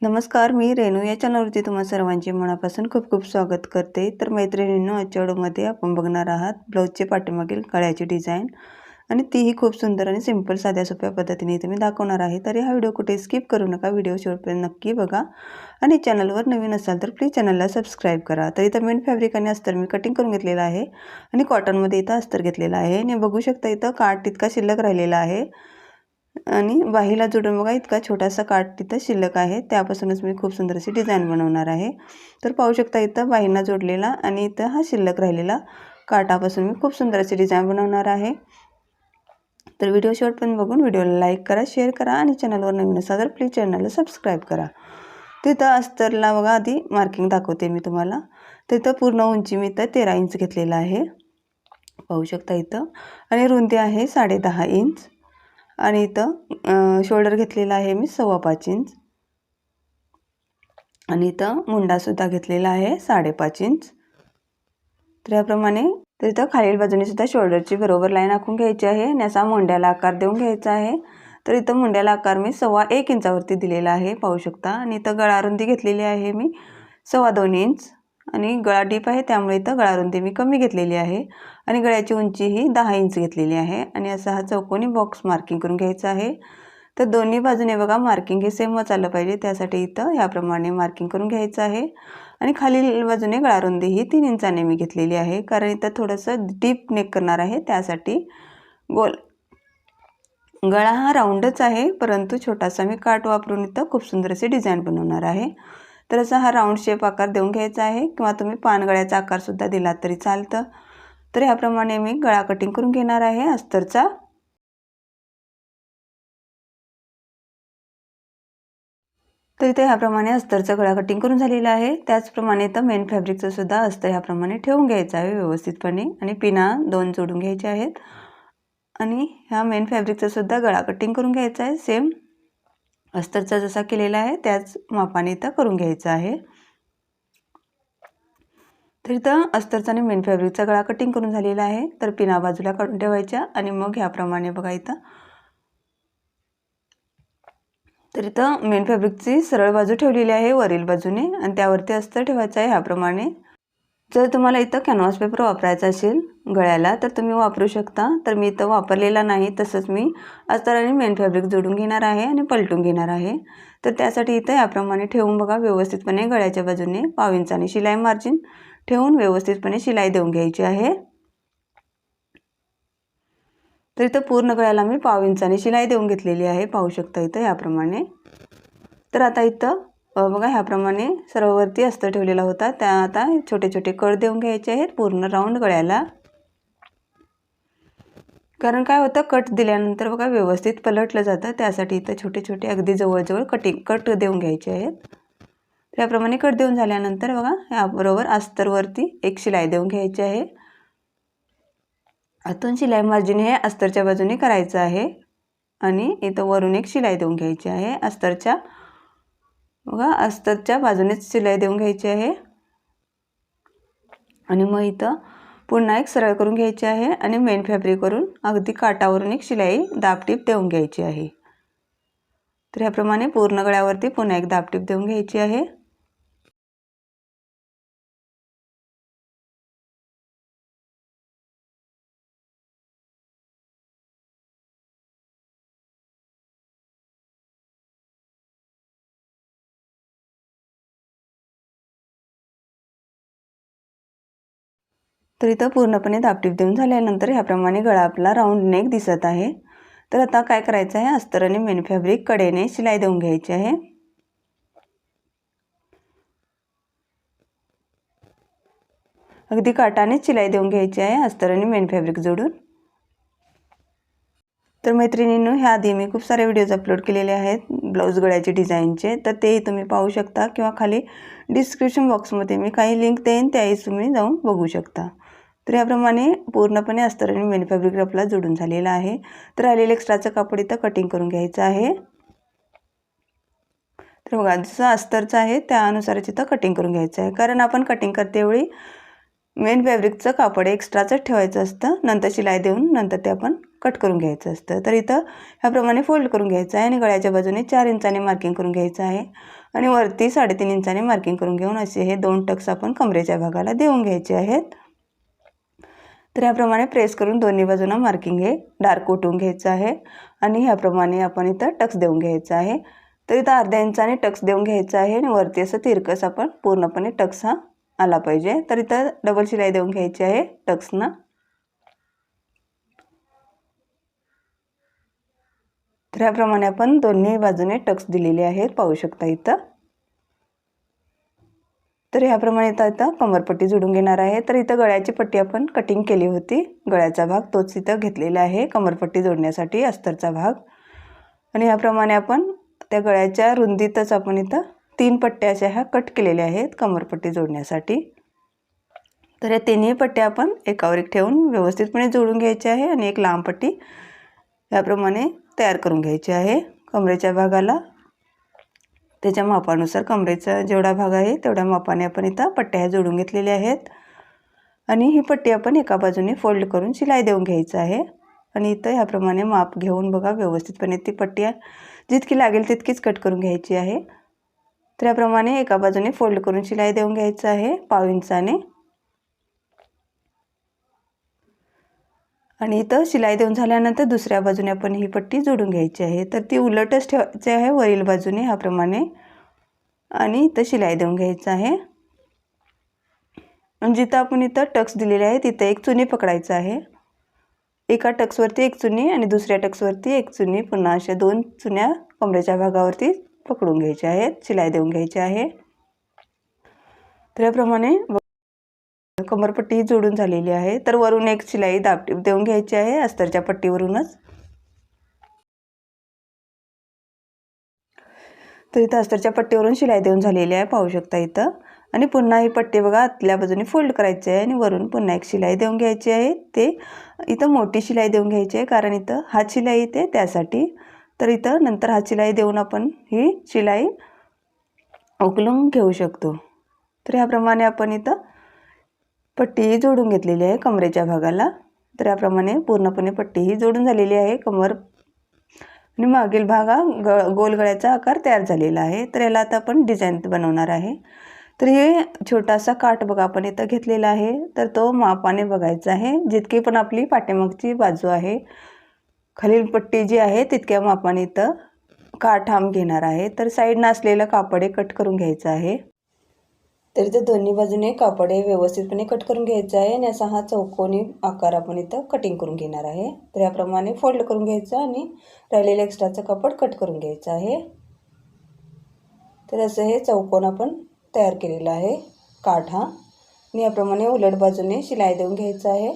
नमस्कार, मी रेणू या चॅनलवरती तुम्हा सर्वांचे मनापासून खूप खूप स्वागत करते। तर मैत्रिणींनो, आजच्या व्हिडिओमध्ये आपण बघणार आहात ब्लाऊजचे पाठीमागील गळ्याची डिझाइन आणि तीही खूप सुंदर आणि सिंपल साध्या सोप्या पद्धतीने तुम्ही दाखवणार आहे। तर हा व्हिडिओ कुठे स्किप करू नका, व्हिडिओ शेवटपर्यंत नक्की बघा आणि चॅनलवर नवीन असाल तर प्लीज चॅनलला सबस्क्राइब करा। तर इथं मेन फॅब्रिक आणि अस्तर मी कटिंग करून घेतलेला आहे आणि कॉटनमध्ये इथं अस्तर घेतलेला आहे आणि बघू शकता इथं काठ तितका शिल्लक राहिलेला आहे आणि बाहीला जोडून बघा इतका छोटासा काठ तिथं शिल्लक आहे, त्यापासूनच मी खूप सुंदर अशी डिझाइन बनवणार आहे। तर पाहू शकता इथं बाहींना जोडलेला आणि इथं हा शिल्लक राहिलेला काठापासून मी खूप सुंदर अशी डिझाइन बनवणार आहे। तर व्हिडिओ शेवटपर्यंत बघून व्हिडिओला लाईक करा, शेअर करा आणि चॅनलवर नवीन असाल तर प्लीज चॅनलला सबस्क्राइब करा। तिथं अस्तरला बघा आधी मार्किंग दाखवते मी तुम्हाला। तिथं पूर्ण उंची मी इथं 13 इंच घेतलेला आहे, पाहू शकता इथं, आणि रुंदी आहे 10.5 इंच आणि इथं शोल्डर घेतलेला आहे मी 5.25 इंच आणि इथं मुंडा सुद्धा घेतलेला आहे 5.5 इंच। तर याप्रमाणे इथं खालील बाजूने सुद्धा शोल्डरची बरोबर लाईन आखून घ्यायची आहे आणि असा मुंड्याला आकार देऊन घ्यायचा आहे। तर इथं मुंड्याला आकार मी 1.25 इंचावरती दिलेला आहे, पाहू शकता, आणि इथं गळा रुंदी घेतलेली आहे मी 2.25 इंच आणि गळा डीप आहे त्यामुळे इथं गळा रुंदी मी कमी घेतलेली आहे आणि गळ्याची उंची ही 10 इंच घेतलेली आहे आणि असा हा चौकोनी बॉक्स मार्किंग करून घ्यायचा आहे। तर दोन्ही बाजूने बघा मार्किंग हे सेमच आलं पाहिजे, त्यासाठी इथं याप्रमाणे मार्किंग करून घ्यायचं आहे आणि खालील बाजूने गळा रुंदी ही 3 इंचाने मी घेतलेली आहे, कारण इथं थोडंसं डीप नेक करणार आहे, त्यासाठी गोल गळा हा राऊंडच आहे परंतु छोटासा मी काठ वापरून इथं खूप सुंदर अशी डिझाइन बनवणार आहे। तर असा हा राऊंड शेप आकार देऊन घ्यायचा आहे किंवा तुम्ही पानगळ्याचा आकार सुद्धा दिला तरी चालतं। तर याप्रमाणे मी गळा कटिंग करून घेणार आहे अस्तरचा। तर इथे ह्याप्रमाणे अस्तरचा गळा कटिंग करून झालेला आहे। त्याचप्रमाणे इथं मेन फॅब्रिकचं सुद्धा अस्तर ह्याप्रमाणे ठेवून घ्यायचं आहे व्यवस्थितपणे आणि पिना 2 जोडून घ्यायचे आहेत आणि ह्या मेन फॅब्रिकचा सुद्धा गळा कटिंग करून घ्यायचा आहे, सेम अस्तरचा जसा केलेला आहे त्याच मापाने इथं करून घ्यायचा आहे। तर इथं अस्तरचा आणि मेन फॅब्रिकचा गळा कटिंग करून झालेला आहे, तर पिना बाजूला काढून ठेवायच्या आणि मग ह्याप्रमाणे बघा इथं, तर इथं मेन फॅब्रिकची सरळ बाजू ठेवलेली आहे वरील बाजूने आणि त्यावरती अस्तर ठेवायचं आहे ह्याप्रमाणे। जर तुम्हाला इथं कॅनव्हास पेपर वापरायचा असेल गळ्याला तर तुम्ही वापरू शकता, तर मी इथं वापरलेला नाही, तसंच मी अस्तर आणि मेन फॅब्रिक जोडून घेणार आहे आणि पलटून घेणार आहे। तर त्यासाठी इथं याप्रमाणे ठेवून बघा व्यवस्थितपणे गळ्याच्या बाजूने 1.5 इंचाने शिलाई मार्जिन ठेवून व्यवस्थितपणे शिलाई देऊन घ्यायची आहे। तर इथं पूर्ण गळ्याला मी 1.5 इंचाने शिलाई देऊन घेतलेली आहे, पाहू शकता इथं याप्रमाणे। तर आता इथं बघा ह्याप्रमाणे सर्ववरती अस्तर ठेवलेला होता, त्या आता छोटे छोटे कट देऊन घ्यायचे आहेत पूर्ण राऊंड गळ्याला, कारण काय होतं कट दिल्यानंतर बघा व्यवस्थित पलटलं जातं, त्यासाठी इथं छोटे छोटे अगदी जवळजवळ कट देऊन घ्यायचे आहेत। त्याप्रमाणे कट देऊन झाल्यानंतर बघा याबरोबर अस्तरवरती एक शिलाई देऊन घ्यायची आहे। आतून शिलाई मार्जिन हे अस्तरच्या बाजूने करायचं आहे आणि इथं वरून एक शिलाई देऊन घ्यायची आहे अस्तरच्या, बघा अस्तरच्या बाजूनेच शिलाई देऊन घ्यायची आहे आणि मग इथं पुन्हा एक सरळ करून घ्यायची आहे आणि मेन फॅब्रिकवरून अगदी काठावरून एक शिलाई दाबटीप देऊन घ्यायची आहे। तर ह्याप्रमाणे पूर्ण गळ्यावरती पुन्हा एक दाबटीप देऊन घ्यायची आहे। तर इथं पूर्णपणे दाबटीप देऊन झाल्यानंतर ह्याप्रमाणे गळा आपला राऊंड नेक दिसत आहे। तर आता काय करायचं आहे, अस्तर आणि मेन फॅब्रिक कडेने शिलाई देऊन घ्यायची आहे। अगदी काठानेच शिलाई देऊन घ्यायची आहे अस्तर आणि मेन फॅब्रिक जोडून। तर मैत्रिणींनो, ह्या आधी मी खूप सारे व्हिडिओज अपलोड केलेले आहेत ब्लाऊज गळ्याचे डिझाईनचे, तर तेही तुम्ही पाहू शकता किंवा खाली डिस्क्रिप्शन बॉक्समध्ये मी काही लिंक देईन, त्याही तुम्ही जाऊन बघू शकता। तर याप्रमाणे पूर्णपणे अस्तर आणि मेन फॅब्रिक आपला जोडून झालेला आहे। तर राहिलेलं एक्स्ट्राचं कापड इथं कटिंग करून घ्यायचं आहे। तर बघा जसं अस्तरचं आहे त्यानुसारच इथं कटिंग करून घ्यायचं आहे, कारण आपण कटिंग करतेवेळी मेन फॅब्रिकचं कापड एक्स्ट्राचं ठेवायचं असतं, नंतर शिलाई देऊन नंतर ते आपण कट करून घ्यायचं असतं. तर इथं ह्याप्रमाणे फोल्ड करून घ्यायचं आहे आणि गळ्याच्या बाजूने 4 इंचाने मार्किंग करून घ्यायचं आहे आणि वरती 3.5 इंचाने मार्किंग करून घेऊन असे हे 2 टक्स आपण कमरेच्या भागाला देऊन घ्यायचे आहेत. तर ह्याप्रमाणे प्रेस करून दोन्ही बाजूंना मार्किंग हे डार्क उठवून घ्यायचं आहे आणि ह्याप्रमाणे आपण इथं टक्स देऊन घ्यायचं आहे. तर इथं अर्ध्या इंचाने टक्स देऊन घ्यायचं आहे आणि वरती असं तिरकस आपण पूर्णपणे टक्स हा आला पाहिजे. तर इथं डबल शिलाई देऊन घ्यायची आहे टक्सना. तर ह्याप्रमाणे आपण दोन्ही बाजूने टक्स दिलेले आहेत, पाहू शकता इथं. तर ह्याप्रमाणे इथं कमरपट्टी जोडून घेणार आहे. तर इथं गळ्याची पट्टी आपण कटिंग केली होती, गळ्याचा भाग तोच इथं घेतलेला आहे कमरपट्टी जोडण्यासाठी अस्तरचा भाग. आणि ह्याप्रमाणे आपण त्या गळ्याच्या रुंदीतच आपण इथं 3 पट्ट्या अशा ह्या कट केलेल्या आहेत कमरपट्टी जोडण्यासाठी. तर या तिन्ही पट्ट्या आपण एकावर एक ठेवून व्यवस्थितपणे जोडून घ्यायची आहे आणि एक लांब पट्टी याप्रमाणे तयार करून घ्यायची आहे कमरेच्या भागाला. त्याच्या मापानुसार कमरेचा जेवढा भाग आहे तेवढ्या मापाने आपण इथं पट्ट्या जोडून घेतलेल्या आहेत आणि ही पट्टी आपण एका बाजूने फोल्ड करून शिलाई देऊन घ्यायचं आहे. आणि इथं ह्याप्रमाणे माप घेऊन बघा व्यवस्थितपणे ती पट्टी जितकी लागेल तितकीच कट करून घ्यायची आहे. तर याप्रमाणे एका बाजूने फोल्ड करून शिलाई देऊन घ्यायचं आहे 1/2 इंचाने. आणि इथं शिलाई देऊन झाल्यानंतर दुसऱ्या बाजूने आपण ही पट्टी जोडून घ्यायची आहे. तर ती उलटच ठेवायची आहे वरील बाजूने ह्याप्रमाणे आणि इथं शिलाई देऊन घ्यायचं आहे. आणि जिथं आपण इथं टक्स दिलेले आहे तिथं एक चुनी पकडायचं आहे. एका टक्सवरती एक चुनी आणि दुसऱ्या टक्सवरती एक चुनी, पुन्हा अशा 2 चुन्या कमरेच्या भागावरती पकडून घ्यायच्या आहेत, शिलाई देऊन घ्यायची आहे. तर याप्रमाणे कमरपट्टी ही जोडून झालेली आहे. तर वरून एक शिलाई दाबटीप देऊन घ्यायची आहे अस्तरच्या पट्टीवरूनच. तर इथं अस्तरच्या पट्टीवरून शिलाई देऊन झालेली आहे, पाहू शकता इथं. आणि पुन्हा ही पट्टी बघा आतल्या बाजूने फोल्ड करायची आहे आणि वरून पुन्हा एक शिलाई देऊन घ्यायची आहे. ते इथं मोठी शिलाई देऊन घ्यायची आहे कारण इथं हात शिलाई येते त्यासाठी. तर इथं नंतर हात शिलाई देऊन आपण ही शिलाई उकलून घेऊ शकतो. तर ह्याप्रमाणे आपण इथं पट्टी जोडून घेतलेली आहे कमरेच्या भागाला. तर याप्रमाणे पूर्णपणे पट्टी ही जोडून झालेली आहे कमर आणि मागील भाग हा गोल गळ्याचा आकार तयार झालेला आहे. तर याला आता आपण डिझाईन बनवणार आहे. तर हे छोटासा काठ बघा आपण इथं घेतलेला आहे. तर तो मापाने बघायचा आहे, जितकी पण आपली पाठीमागची बाजू आहे खालील पट्टी जी आहे तितक्या मापाने इथं काठ हम घेणार आहे. तर साईडनं असलेलं कापड कट करून घ्यायचं आहे. तर इथं दोन्ही बाजूने कापड व्यवस्थितपणे कट करून घ्यायचं आहे आणि असा हा चौकोनी आकार आपण इथं कटिंग करून घेणार आहे. तर याप्रमाणे फोल्ड करून घ्यायचं आणि राहिलेलं एक्स्ट्राचं कापड कट करून घ्यायचं आहे. तर असं हे चौकोन आपण तयार केलेला आहे काठ हा. आणि याप्रमाणे उलट बाजूने शिलाई देऊन घ्यायचं आहे.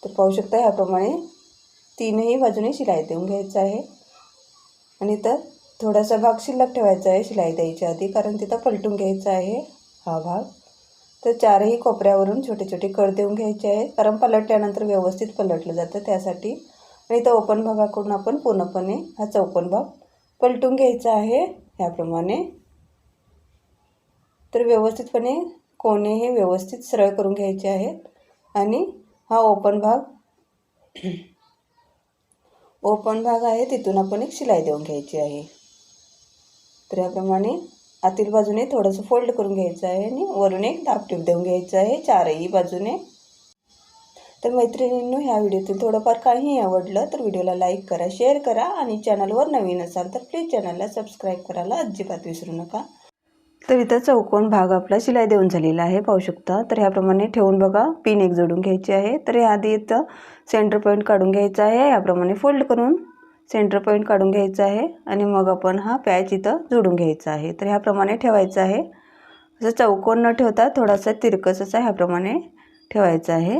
तर पाहू शकता याप्रमाणे तीनही बाजूने शिलाई देऊन घ्यायचं आहे. आणि इथं थोडासा भाग शिल्लक ठेवायचा आहे शिलाई द्यायच्या आधी, कारण तिथं पलटून घ्यायचा आहे हा भाग. तर चारही कोपऱ्यावरून छोटे छोटे कट देऊन घ्यायचे आहे, कारण पलटल्यानंतर व्यवस्थित पलटलं जातं त्यासाठी. आणि इथं ओपन भागाकडून आपण पूर्णपणे हा चौकोन भाग पलटून घ्यायचा आहे ह्याप्रमाणे. तर व्यवस्थितपणे कोणे हे व्यवस्थित सरळ करून घ्यायचे आहेत. आणि हा ओपन भाग आहे तिथून आपण एक शिलाई देऊन घ्यायची आहे. तर याप्रमाणे आतील बाजूने थोडंसं फोल्ड करून घ्यायचं आहे आणि वरून एक दाबटीप देऊन घ्यायचं आहे चारही बाजूने. तर मैत्रिणींनो, ह्या व्हिडिओतील थोडंफार काहीही आवडलं तर व्हिडिओला लाईक करा, शेअर करा आणि चॅनलवर नवीन असाल तर प्लीज चॅनलला सबस्क्राईब करायला अजिबात विसरू नका. तर इथं चौकोन भाग आपला शिलाई देऊन झालेला आहे, पाहू शकता. तर ह्याप्रमाणे ठेवून बघा पिन एक जोडून घ्यायची आहे. तर आधी इथं सेंटर पॉईंट काढून घ्यायचा आहे, याप्रमाणे फोल्ड करून सेंटर पॉईंट काढून घ्यायचा आहे आणि मग आपण हा पॅच इथं जोडून घ्यायचा आहे. तर ह्याप्रमाणे ठेवायचं आहे. असं चौकोन न ठेवता थोडासा तिरकस असा ह्याप्रमाणे ठेवायचा आहे,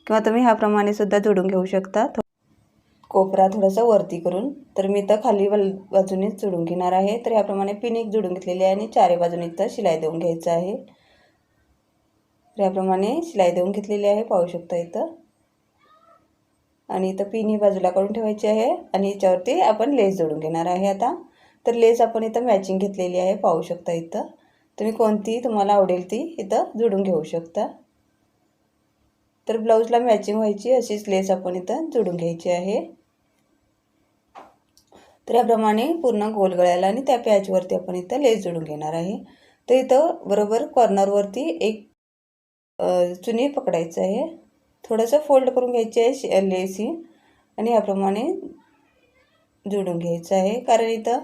किंवा तुम्ही ह्याप्रमाणे सुद्धा जोडून घेऊ शकता कोपरा थोडासा वरती करून. तर मी इथं खाली बाजूने जोडून घेणार आहे. तर ह्याप्रमाणे पिन एक जोडून घेतलेली आहे आणि चारी बाजूने इथं शिलाई देऊन घ्यायचं आहे. तर ह्याप्रमाणे शिलाई देऊन घेतलेली आहे, पाहू शकता इथं. आणि इथं पिन ही बाजूला काढून ठेवायची आहे आणि याच्यावरती आपण लेस जोडून घेणार आहे आता. तर लेस आपण इथं मॅचिंग घेतलेली आहे, पाहू शकता इथं. तुम्ही कोणती तुम्हाला आवडेल ती इथं जोडून घेऊ शकता. तर ब्लाऊजला मॅचिंग व्हायची अशीच लेस आपण इथं जोडून घ्यायची आहे। तर याप्रमाणे पूर्ण गोल गळ्याला आणि त्या पॅचवरती आपण इथं लेस जोडून घेणार आहे। तर इथं बरोबर कॉर्नरवरती एक चुनी पकडायचं आहे, थोडंसं फोल्ड करून घ्यायची आहे लेस ही आणि याप्रमाणे जोडून घ्यायचं आहे, कारण इथं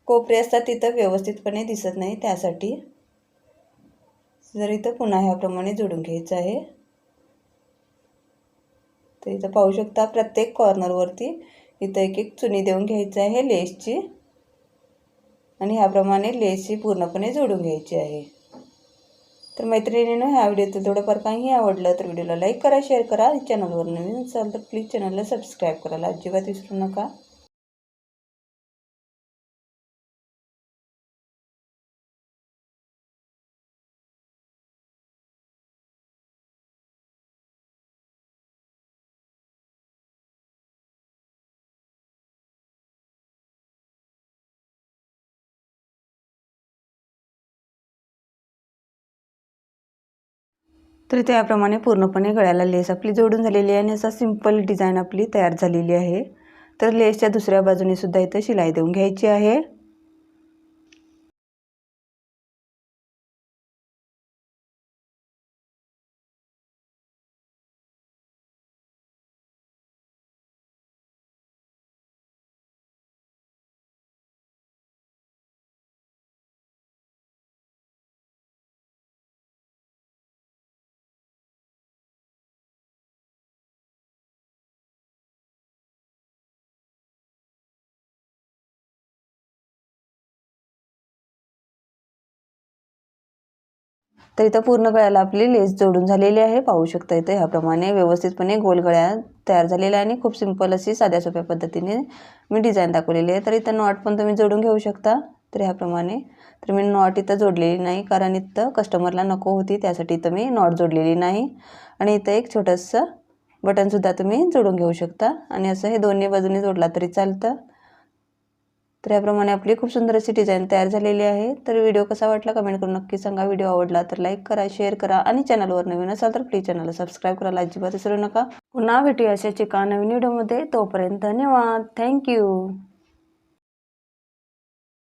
कोपरे असतात तिथं व्यवस्थितपणे दिसत नाही त्यासाठी। जर इथं पुन्हा ह्याप्रमाणे जोडून घ्यायचं आहे। तर इथं पाहू शकता प्रत्येक कॉर्नरवरती इथं एक एक चुनी देऊन घ्यायचं आहे लेसची आणि ह्याप्रमाणे लेस ही पूर्णपणे जोडून घ्यायची आहे। तर मैत्रिणींनो, ह्या व्हिडिओत थोडंफार काही आवडलं तर व्हिडिओला लाईक करा, शेअर करा, चॅनलवर नवीन असाल तर प्लीज चॅनलला सबस्क्राईब करायला अजिबात विसरू नका। तर इथे याप्रमाणे पूर्णपणे गळ्याला लेस आपली जोडून झालेली आहे आणि असा सिंपल डिझाइन आपली तयार झालेली आहे। तर लेसच्या दुसऱ्या बाजूने सुद्धा इथे शिलाई देऊन घ्यायची आहे। तर इथं पूर्ण गळ्याला आपली लेस जोडून झालेली आहे, पाहू शकता इथे ह्याप्रमाणे व्यवस्थितपणे गोल गळ्या तयार झालेला आहे आणि खूप सिंपल अशी साध्या सोप्या पद्धतीने मी डिझाइन दाखवलेली आहे। तर इथं नॉट पण तुम्ही जोडून घेऊ शकता। तर ह्याप्रमाणे तर मी नॉट इथं जोडलेली नाही, कारण इथं कस्टमरला नको होती त्यासाठी इथं मी नॉट जोडलेली नाही। आणि इथं एक छोटंसं बटनसुद्धा तुम्ही जोडून घेऊ शकता आणि असं हे दोन्ही बाजूने जोडला तरी चालतं। तर याप्रमाणे आपली खूप सुंदर अशी डिझाइन तयार झालेली आहे। तर व्हिडिओ कसा वाटला कमेंट करून नक्की सांगा। व्हिडिओ आवडला तर लाईक करा, शेअर करा आणि चॅनलवर नवीन असाल तर प्लीज चॅनलला सबस्क्राईब करायला अजिबात विसरू नका। पुन्हा भेटूया अशाच एका नवीन व्हिडिओमध्ये, तोपर्यंत धन्यवाद, थँक्यू।